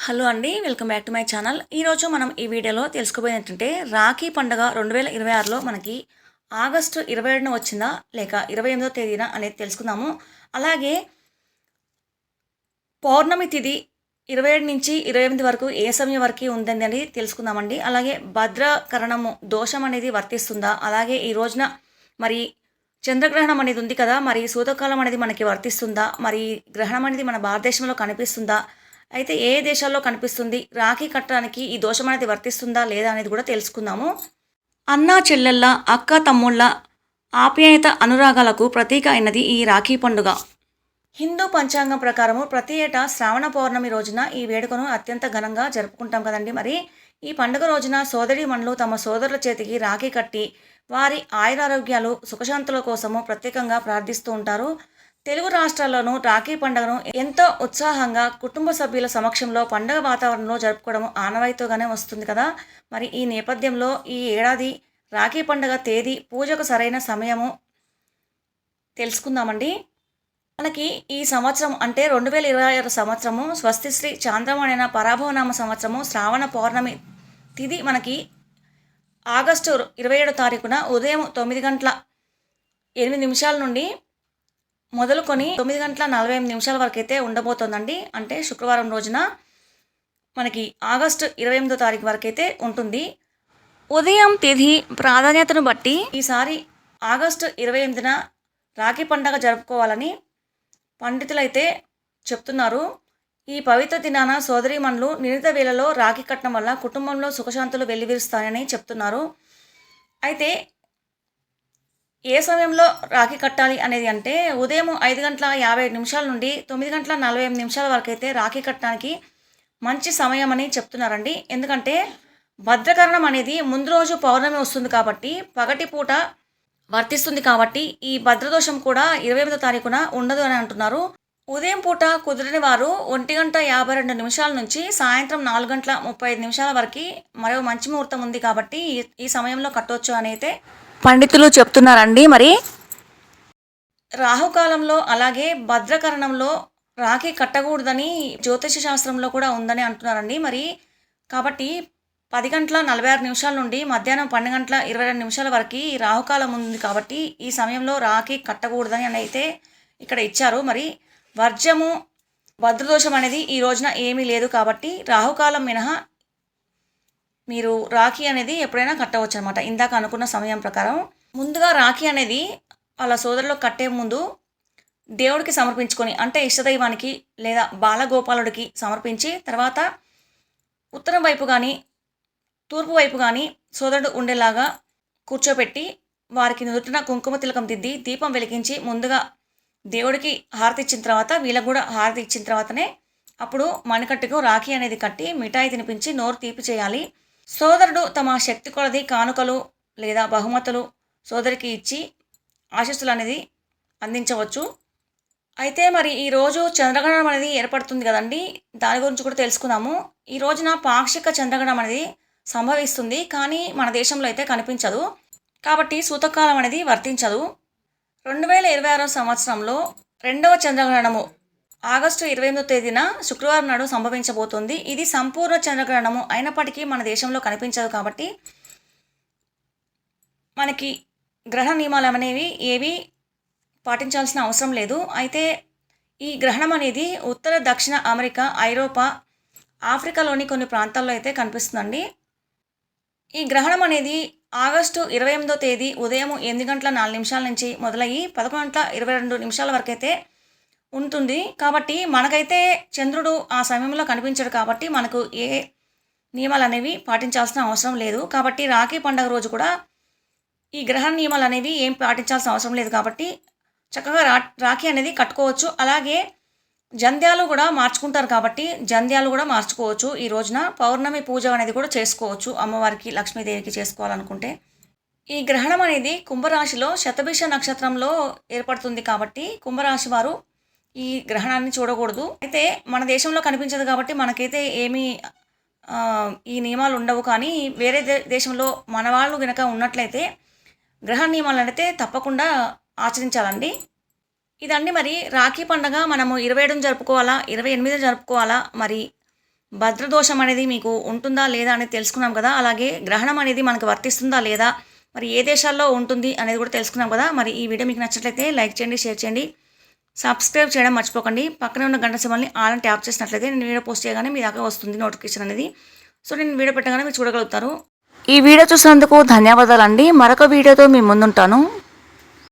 Hello అండి. Welcome back to my channel. ఈరోజు మనం ఈ వీడియోలో తెలుసుకోబోయేది ఏంటంటే, రాఖీ పండుగ 2026లో మనకి ఆగస్టు 27న వచ్చిందా? లేక 28వ తేదీన అనేది తెలుసుకుందాము. అలాగే పౌర్ణమి తిథి 27 నుంచి 28 వరకు ఏ సమయం వరకు ఉందని తెలుసుకుందామండి. అలాగే భద్రకరణము దోషం అనేది వర్తిస్తుందా? అలాగే ఈ రోజున మరి చంద్రగ్రహణం అనేది ఉంది కదా! మరి సూతకాలం అనేది మనకి వర్తిస్తుందా? మరి గ్రహణం అనేది మన భారతదేశంలో కనిపిస్తుందా? అయితే ఏ దేశాల్లో కనిపిస్తుంది? రాఖీ కట్టడానికి ఈ దోషం అనేది వర్తిస్తుందా? లేదా? అనేది కూడా తెలుసుకుందాము. అన్నా చెల్లెళ్ళ, అక్క తమ్ముళ్ళ ఆప్యాయత అనురాగాలకు ప్రతీక అయినది ఈ రాఖీ పండుగ. హిందూ పంచాంగం ప్రకారము ప్రతి ఏటా శ్రావణ పౌర్ణమి రోజున ఈ వేడుకను అత్యంత ఘనంగా జరుపుకుంటాం కదండి. మరి ఈ పండుగ రోజున సోదరీమణులు తమ సోదరుల చేతికి రాఖీ కట్టి వారి ఆయురారోగ్యాలు సుఖశాంతుల కోసము ప్రత్యేకంగా ప్రార్థిస్తూ ఉంటారు. తెలుగు రాష్ట్రాల్లోనూ రాఖీ పండుగను ఎంతో ఉత్సాహంగా కుటుంబ సభ్యుల సమక్షంలో పండుగ వాతావరణంలో జరుపుకోవడం ఆనవాయితీగానే వస్తుంది కదా. మరి ఈ నేపథ్యంలో ఈ ఏడాది రాఖీ పండుగ తేదీ, పూజకు సరైన సమయము తెలుసుకుందామండి. మనకి ఈ సంవత్సరం అంటే 2026 సంవత్సరము స్వస్తిశ్రీ చాంద్రమాణైన పరాభవనామ సంవత్సరము శ్రావణ పౌర్ణమి తిథి మనకి ఆగస్టు 27 తారీఖున ఉదయం 9:08 నుండి మొదలుకొని 9:45 వరకు అయితే ఉండబోతోందండి. అంటే శుక్రవారం రోజున మనకి ఆగస్టు 28వ తారీఖు వరకు అయితే ఉంటుంది. ఉదయం తిథి ప్రాధాన్యతను బట్టి ఈసారి ఆగస్టు 28న రాఖీ పండగ జరుపుకోవాలని పండితులైతే చెప్తున్నారు. ఈ పవిత్ర దినాన సోదరీమణులు నిర్ణీత వేళలో రాఖీ కట్టడం వల్ల కుటుంబంలో సుఖశాంతులు వెల్లివిరుస్తాయని చెప్తున్నారు. అయితే ఏ సమయంలో రాఖీ కట్టాలి అనేది అంటే ఉదయం 5:57 నుండి 9:45 వరకు అయితే రాఖీ కట్టడానికి మంచి సమయం అని చెప్తున్నారండి. ఎందుకంటే భద్రకరణం అనేది ముందు రోజు పౌర్ణమి వస్తుంది కాబట్టి పగటి పూట వర్తిస్తుంది కాబట్టి ఈ భద్రదోషం కూడా 28వ తారీఖున ఉండదు అని అంటున్నారు. ఉదయం పూట కుదిరిన వారు 1:52 నుంచి సాయంత్రం 4:35 వరకు మరో మంచి ముహూర్తం ఉంది కాబట్టి ఈ సమయంలో కట్టవచ్చు అని అయితే పండితులు చెప్తున్నారండి. మరి రాహుకాలంలో అలాగే భద్రకరణంలో రాఖీ కట్టకూడదని జ్యోతిష శాస్త్రంలో కూడా ఉందని అంటున్నారండి. మరి కాబట్టి 10:46 నుండి మధ్యాహ్నం 12:22 వరకు రాహుకాలం ఉంది కాబట్టి ఈ సమయంలో రాఖీ కట్టకూడదని అని అయితే ఇక్కడ ఇచ్చారు. మరి వర్జము భద్రదోషం అనేది ఈ రోజున ఏమీ లేదు కాబట్టి రాహుకాలం మినహా మీరు రాఖీ అనేది ఎప్పుడైనా కట్టవచ్చు అనమాట. ఇందాక అనుకున్న సమయం ప్రకారం ముందుగా రాఖీ అనేది వాళ్ళ సోదరులకు కట్టే ముందు దేవుడికి సమర్పించుకొని అంటే ఇష్టదైవానికి లేదా బాలగోపాలుడికి సమర్పించి తర్వాత ఉత్తరం వైపు కానీ తూర్పు వైపు కానీ సోదరుడు ఉండేలాగా కూర్చోపెట్టి వారికి నుదుటిన కుంకుమ తిలకం దిద్ది దీపం వెలిగించి ముందుగా దేవుడికి హారతి ఇచ్చిన తర్వాత వీళ్ళకు కూడా హారతి ఇచ్చిన తర్వాతనే అప్పుడు మణికట్టుకు రాఖీ అనేది కట్టి మిఠాయి తినిపించి నోరు తీపి చేయాలి. సోదరుడు తమ శక్తి కొలది కానుకలు లేదా బహుమతులు సోదరికి ఇచ్చి ఆశీస్సులు అనేది అందించవచ్చు. అయితే మరి ఈరోజు చంద్రగ్రహణం అనేది ఏర్పడుతుంది కదండి, దాని గురించి కూడా తెలుసుకుందాము. ఈ రోజున పాక్షిక చంద్రగ్రహణం అనేది సంభవిస్తుంది కానీ మన దేశంలో అయితే కనిపించదు కాబట్టి సూతకాలం అనేది వర్తించదు. 2026 సంవత్సరంలో రెండవ చంద్రగ్రహణము ఆగస్టు 28వ తేదీన శుక్రవారం నాడు సంభవించబోతుంది. ఇది సంపూర్ణ చంద్రగ్రహణము అయినప్పటికీ మన దేశంలో కనిపించదు కాబట్టి మనకి గ్రహణ నియమాలు అనేవి ఏవి పాటించాల్సిన అవసరం లేదు. అయితే ఈ గ్రహణం అనేది ఉత్తర దక్షిణ అమెరికా, ఐరోపా, ఆఫ్రికాలోని కొన్ని ప్రాంతాల్లో అయితే కనిపిస్తుందండి. ఈ గ్రహణం అనేది ఆగస్టు 28వ తేదీ ఉదయం 8:04 నుంచి మొదలయ్యి 11:22 వరకు అయితే ఉంటుంది. కాబట్టి మనకైతే చంద్రుడు ఆ సమయంలో కనిపించడు కాబట్టి మనకు ఏ నియమాలు అనేవి పాటించాల్సిన అవసరం లేదు. కాబట్టి రాఖీ పండుగ రోజు కూడా ఈ గ్రహణ నియమాలు అనేవి ఏం పాటించాల్సిన అవసరం లేదు కాబట్టి చక్కగా రాఖీ అనేది కట్టుకోవచ్చు. అలాగే జంధ్యాలు కూడా మార్చుకుంటారు కాబట్టి జంధ్యాలు కూడా మార్చుకోవచ్చు. ఈ రోజున పౌర్ణమి పూజ అనేది కూడా చేసుకోవచ్చు అమ్మవారికి, లక్ష్మీదేవికి చేసుకోవాలనుకుంటే. ఈ గ్రహణం అనేది కుంభరాశిలో శతభిష నక్షత్రంలో ఏర్పడుతుంది కాబట్టి కుంభరాశి వారు ఈ గ్రహణాన్ని చూడకూడదు. అయితే మన దేశంలో కనిపించదు కాబట్టి మనకైతే ఏమీ ఈ నియమాలు ఉండవు. కానీ వేరే దేశంలో మన వాళ్ళు కనుక ఉన్నట్లయితే గ్రహణ నియమాలు అయితే తప్పకుండా ఆచరించాలండి. ఇదండి మరి రాఖీ పండగ మనము 27 జరుపుకోవాలా, 28 జరుపుకోవాలా, మరి భద్రదోషం అనేది మీకు ఉంటుందా లేదా అనేది తెలుసుకున్నాం కదా. అలాగే గ్రహణం అనేది మనకు వర్తిస్తుందా లేదా, మరి ఏ దేశాల్లో ఉంటుంది అనేది కూడా తెలుసుకున్నాం కదా. మరి ఈ వీడియో మీకు నచ్చినట్లయితే లైక్ చేయండి, షేర్ చేయండి, సబ్స్క్రైబ్ చేయడం మర్చిపోకండి. పక్కనే ఉన్న గంట సింబల్ని ఆల్ అని ట్యాప్ చేసినట్లయితే నేను వీడియో పోస్ట్ చేయగానే మీ దాకా వస్తుంది నోటిఫికేషన్ అనేది. సో నేను వీడియో పెట్టగానే మీరు చూడగలుగుతారు. ఈ వీడియో చూసినందుకు ధన్యవాదాలండి. మరొక వీడియోతో మీ ముందుంటాను.